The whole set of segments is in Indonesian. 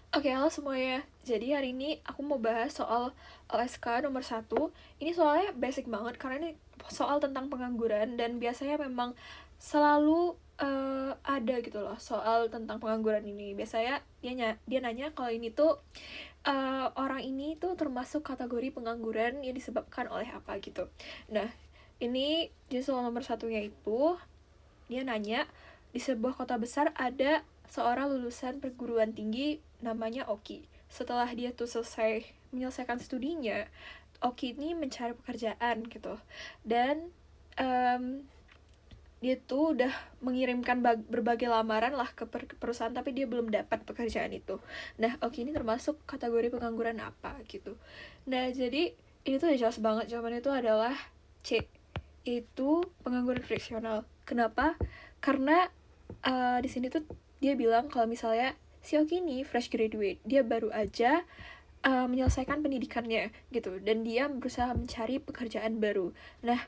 Oke, halo semuanya. Jadi hari ini aku mau bahas soal LSK nomor 1. Ini soalnya basic banget karena ini soal tentang pengangguran dan biasanya memang selalu ada gitu loh soal tentang pengangguran ini. Biasanya dia nanya kalau ini tuh orang ini tuh termasuk kategori pengangguran yang disebabkan oleh apa gitu. Nah, ini jadi soal nomor satunya itu dia nanya, di sebuah kota besar ada seorang lulusan perguruan tinggi namanya Oki. Setelah dia tuh selesai menyelesaikan studinya, Oki ini mencari pekerjaan gitu. Dan um, dia tuh udah mengirimkan berbagai lamaran lah ke perusahaan tapi dia belum dapat pekerjaan itu. Nah, Oki ini termasuk kategori pengangguran apa gitu. Nah, jadi ini tuh udah jelas banget jawabannya itu adalah C, itu pengangguran friksional. Kenapa? Karena di sini tuh dia bilang kalau misalnya si Oki ini fresh graduate, dia baru aja menyelesaikan pendidikannya gitu dan dia berusaha mencari pekerjaan baru. Nah,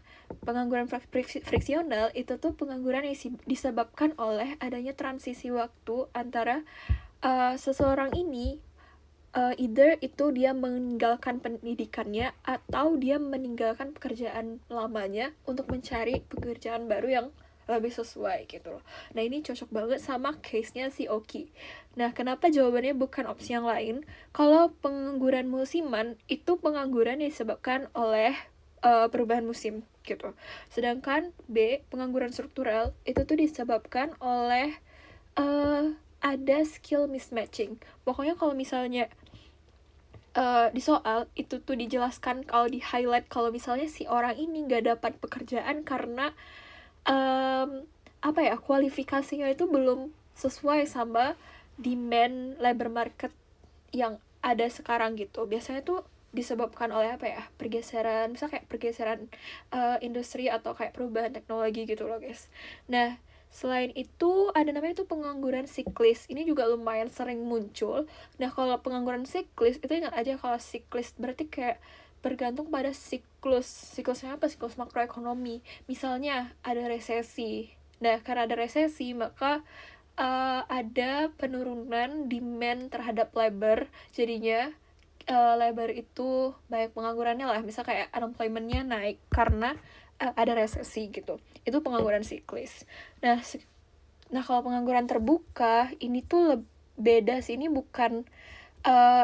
pengangguran friksional itu tuh pengangguran yang disebabkan oleh adanya transisi waktu antara seseorang ini either itu dia meninggalkan pendidikannya atau dia meninggalkan pekerjaan lamanya untuk mencari pekerjaan baru yang lebih sesuai gitu loh. Nah, ini cocok banget sama case-nya si Oki. Nah, kenapa jawabannya bukan opsi yang lain? Kalau pengangguran musiman itu pengangguran yang disebabkan oleh perubahan musim gitu. Sedangkan B, pengangguran struktural itu tuh disebabkan oleh ada skill mismatching. Pokoknya kalau misalnya di soal itu tuh dijelaskan kalau di highlight kalau misalnya si orang ini nggak dapat pekerjaan karena um, apa ya kualifikasinya itu belum sesuai sama demand labor market yang ada sekarang gitu. Biasanya tuh disebabkan oleh apa ya pergeseran, misal kayak pergeseran industri atau kayak perubahan teknologi gitu loh guys. Nah, selain itu ada namanya tuh pengangguran siklis. Ini juga lumayan sering muncul. Nah, kalau pengangguran siklis itu ingat aja kalau siklis berarti kayak bergantung pada siklusnya apa, siklus makroekonomi. Misalnya ada resesi. Nah, karena ada resesi maka ada penurunan demand terhadap labor, jadinya labor itu banyak penganggurannya lah, misal kayak unemployment-nya naik karena ada resesi gitu. Itu pengangguran siklis. Nah, kalau pengangguran terbuka ini tuh beda sih. Ini bukan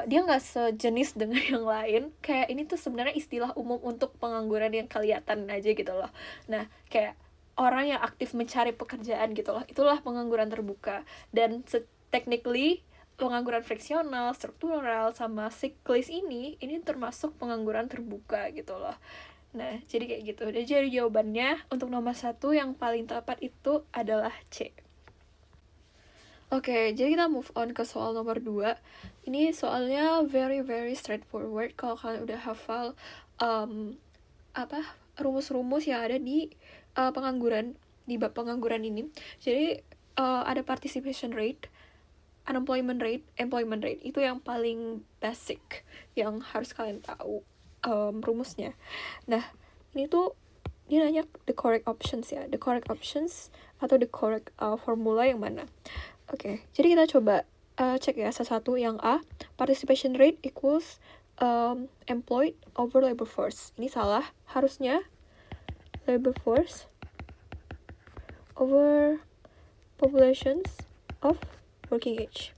dia nggak sejenis dengan yang lain. Kayak ini tuh sebenarnya istilah umum untuk pengangguran yang kelihatan aja gitu loh. Nah, kayak orang yang aktif mencari pekerjaan gitu loh, itulah pengangguran terbuka. Dan technically pengangguran friksional, struktural, sama siklis ini termasuk pengangguran terbuka gitu loh. Nah, jadi kayak gitu. Jadi jawabannya untuk nomor 1 yang paling tepat itu adalah C. Oke, jadi kita move on ke soal nomor 2. Ini soalnya very very straightforward kalau kalian udah hafal rumus-rumus yang ada di pengangguran, di bab pengangguran ini. Jadi ada participation rate, unemployment rate, employment rate. Itu yang paling basic yang harus kalian tahu rumusnya. Nah, ini tuh dia nanya the correct options ya. The correct options atau the correct formula yang mana? Oke, jadi kita coba cek ya satu-satu. Yang A, participation rate equals employed over labor force. Ini salah. Harusnya labor force over populations of working age.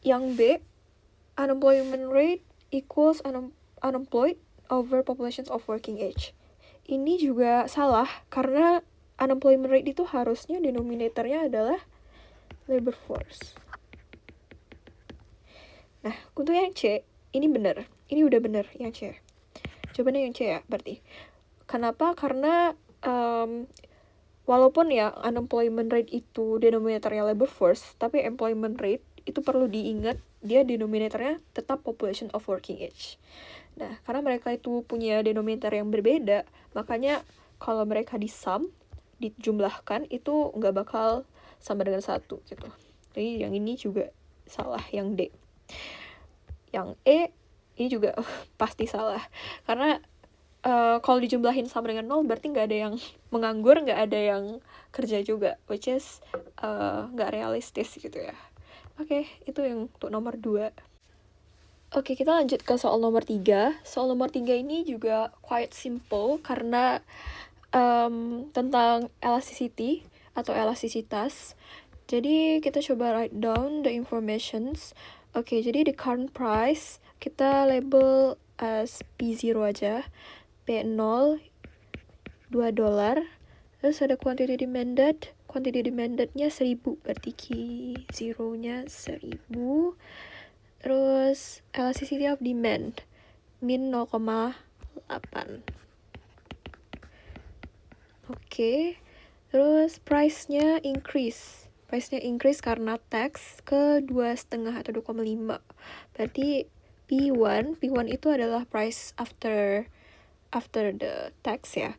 Yang B, unemployment rate equals unemployed over populations of working age. Ini juga salah karena unemployment rate itu harusnya denominatornya adalah labor force. Nah, untuk yang C, ini benar. Ini udah benar yang C. Jawabannya yang C ya, berarti. Kenapa? Karena walaupun ya unemployment rate itu denominatornya labor force, tapi employment rate itu perlu diingat dia denominatornya tetap population of working age. Nah, karena mereka itu punya denominator yang berbeda, makanya kalau mereka disum, dijumlahkan, itu nggak bakal sama dengan 1 gitu. Jadi yang ini juga salah, yang D. Yang E, ini juga pasti salah. Karena kalau dijumlahin sama dengan 0 berarti nggak ada yang menganggur, nggak ada yang kerja juga, which is nggak realistis gitu ya. Oke, itu yang untuk nomor 2. Oke, kita lanjut ke soal nomor 3. Soal nomor 3 ini juga quite simple karena tentang elasticity atau elastisitas. Jadi kita coba write down the informations. Oke, jadi the current price kita label as P0 aja. P0 $2. Terus ada quantity demanded. Quantity demandednya 1000, berarti Q0-nya 1000. Terus elasticity of demand min 0,8. Oke. Terus price-nya increase karena tax ke 2,5 atau 2,5. Berarti P1 itu adalah price after the tax ya.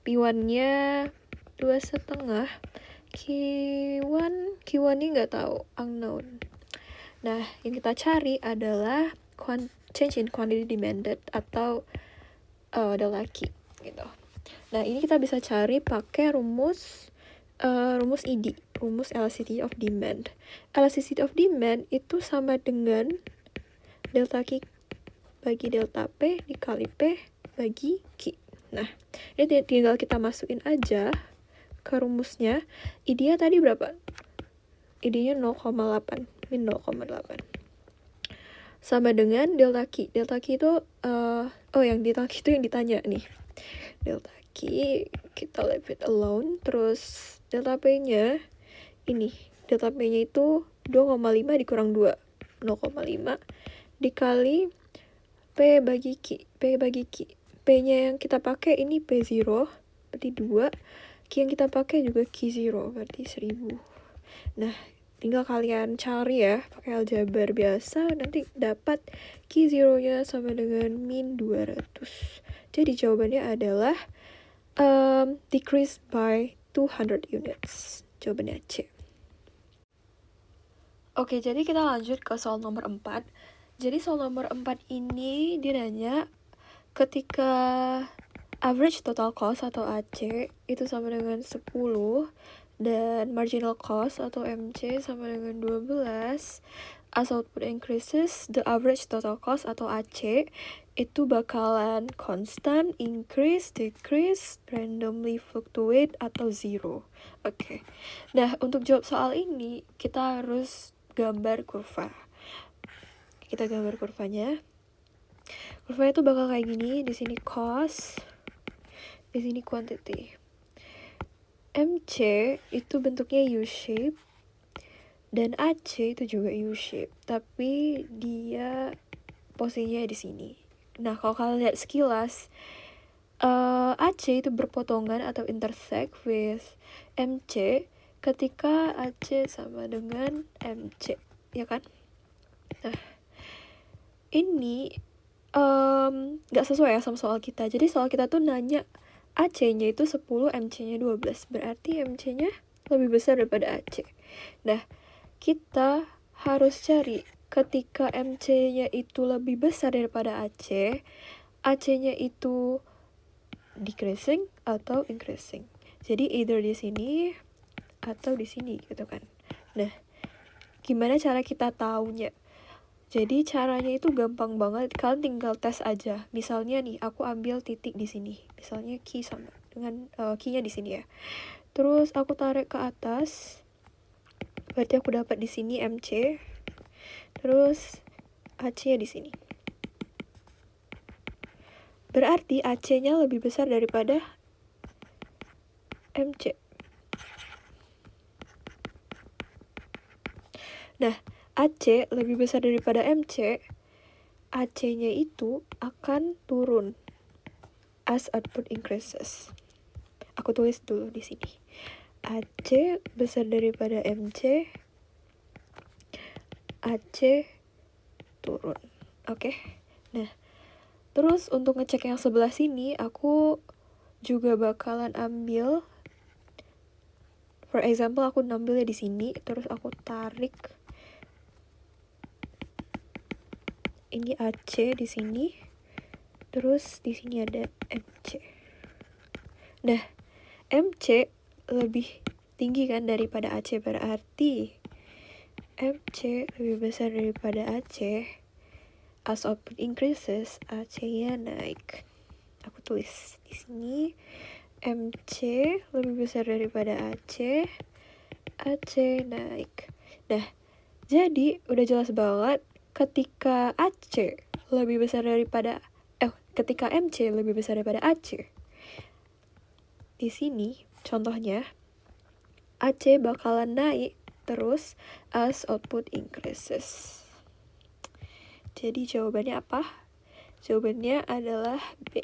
P1-nya 2,5. Q1 ini nggak tahu, unknown. Nah, yang kita cari adalah change in quantity demanded atau the lucky gitu. Nah, ini kita bisa cari pakai rumus ED, rumus elasticity of demand. Elasticity of demand itu sama dengan delta Q bagi delta P dikali P bagi Q. Nah, ini tinggal kita masukin aja ke rumusnya. ED-nya tadi berapa? ED-nya 0,8, min 0,8. Sama dengan delta Q. Delta Q itu, yang delta Q itu yang ditanya nih. Delta Q, kita leave it alone. Terus delta P-nya, delta P-nya itu 2,5 dikurang 2. 0,5 dikali P bagi Q. P-nya yang kita pakai ini P0, berarti 2. Q yang kita pakai juga Q0, berarti 1000. Nah, tinggal kalian cari ya, pakai aljabar biasa, nanti dapat Q0-nya sama dengan min 200. Jadi jawabannya adalah decrease by 200 units. Jawabannya C. Oke, jadi kita lanjut ke soal nomor 4. Jadi soal nomor 4 ini dia nanya ketika average total cost atau AC itu sama dengan 10 dan marginal cost atau MC sama dengan 12, as output increases, the average total cost atau AC itu bakalan constant, increase, decrease, randomly fluctuate, atau zero. Oke. Nah, untuk jawab soal ini, kita harus gambar kurva. Kita gambar kurvanya. Kurvanya itu bakal kayak gini. Di sini cost, di sini quantity. MC itu bentuknya U-shape, dan AC itu juga U-shape, tapi dia posisinya di sini. Nah, kalau kalian lihat sekilas, AC itu berpotongan atau intersect with MC ketika AC sama dengan MC, ya kan? Nah, ini nggak sesuai ya sama soal kita. Jadi soal kita tuh nanya AC-nya itu 10, MC-nya 12. Berarti MC-nya lebih besar daripada AC. Nah, kita harus cari ketika MC-nya itu lebih besar daripada AC, AC-nya itu decreasing atau increasing. Jadi either di sini atau di sini gitu kan. Nah, gimana cara kita taunya? Jadi caranya itu gampang banget. Kalian tinggal tes aja. Misalnya nih, aku ambil titik di sini. Misalnya key sama dengan key-nya di sini ya. Terus aku tarik ke atas. Berarti aku dapat di sini MC. Terus AC-nya di sini. Berarti AC-nya lebih besar daripada MC. Nah, AC lebih besar daripada MC. AC-nya itu akan turun as output increases. Aku tulis dulu di sini. AC besar daripada MC, AC turun. Oke. Nah, terus untuk ngecek yang sebelah sini, aku juga bakalan ambil, for example, aku ambilnya di sini, terus aku tarik ini AC di sini. Terus di sini ada MC. Nah, MC lebih tinggi kan daripada AC, berarti MC lebih besar daripada AC. As output increases, AC-nya naik. Aku tulis di sini MC lebih besar daripada AC, AC naik. Nah, jadi udah jelas banget ketika ketika MC lebih besar daripada AC. Di sini contohnya AC bakalan naik terus as output increases. Jadi jawabannya apa? Jawabannya adalah B.